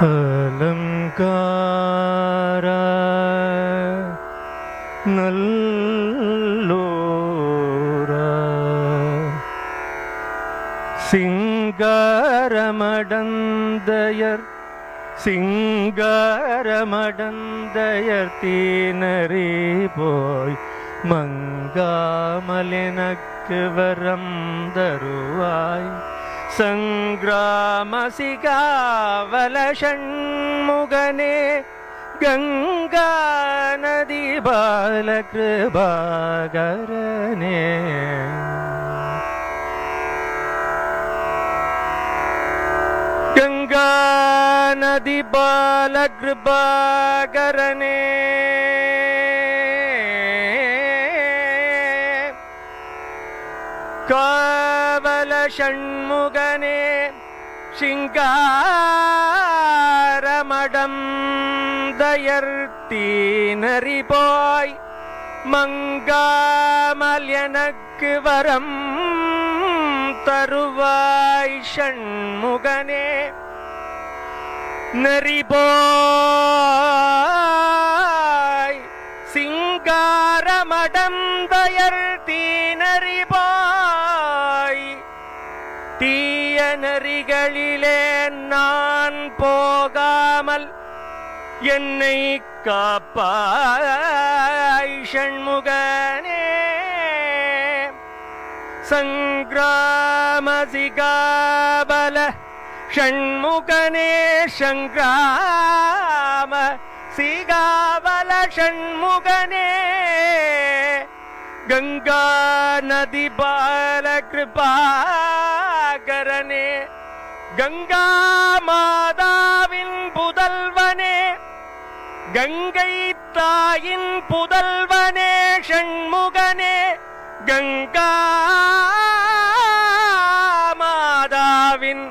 அலங்கார நல்லோர சிங்காரமடந்தயர் தீனறி போய் மங்காமலெனக்கு வரம் தருவாய் சங்கிராமசிகாவல ஷண்முகனே கங்கா நதி பால கிருபாகரனே கங்கா நதி பால கிருபாகரனே காவல ஷண்முகனே சிங்காரமடம் தயர்த்தீனறி போய் மங்காமல் எனக்கு வரம் தருவாய் ஷண்முகனே நரிபோய் சிங்காரமடம் தயர்த்தீனறி போய் தீய நரிகளிலே நான் போகாமல் என்னை காப்பாய் ஷண்முகனே சங்கிராமசிகாபல ஷண்முகனே சங்கிராம சிகாபல ஷண்முகனே கங்கா நதி பால கிருபாகரனே கங்கா மாதாவின் புதல்வனே கங்கை தாயின் புதல்வனே ஷண்முகனே கங்கா மாதாவின்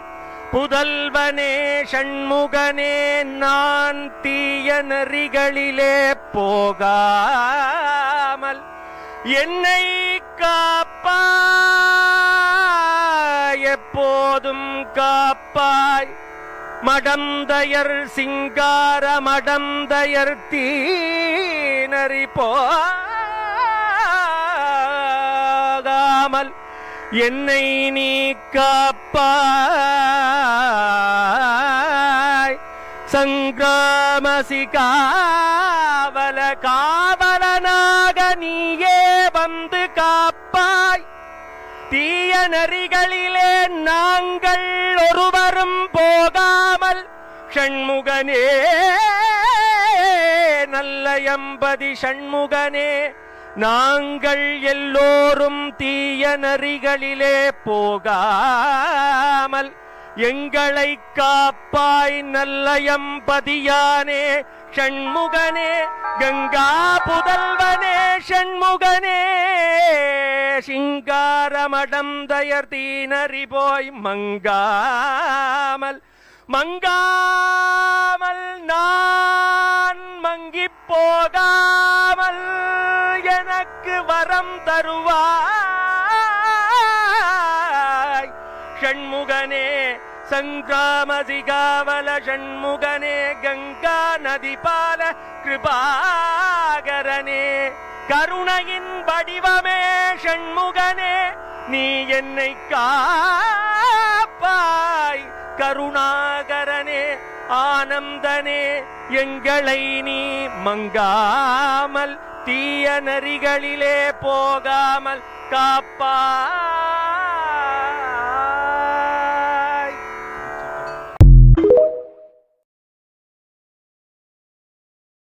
புதல்வனே ஷண்முகனே நான் தீய நெறிகளிலே போகாமல் என்னை காப்பாய் எப்போதும் காப்பாய் மடம்தயர் சிங்கார மடம்தயர் தீனறி போகாமல் என்னை நீ காப்பாய் சங்கிராமசிகாவல காவலனாக நீயே வந்து காப்பாய் தீய நெறிகளிலே நாங்கள் ஒருவரும் போகாமல் ஷண்முகனே நல்ல எம்பதி ஷண்முகனே நாங்கள் எல்லோரும் தீய நெறிகளிலே போகாமல் எங்களை காப்பாய் நல்ல எம்பதியானே ஷண்முகனே கங்கா புதல்வனே ஷண்முகனே சிங்காரமடம் தயர்த்தீனறி போய் மங்காமல் நான் மங்கிப் போகாமல் எனக்கு வரம் தருவாய் ஷண்முகனே சங்கிராமசிகாவல ஷண்முகனே கங்கா நதி பால கிருபாகரனே கருணையின் வடிவமே ஷண்முகனே நீ என்னை காப்பாய் கருணாகரனே ஆனந்தனே எங்களை நீ மங்காமல் தீய நெறிகளிலே போகாமல் காப்பாய்.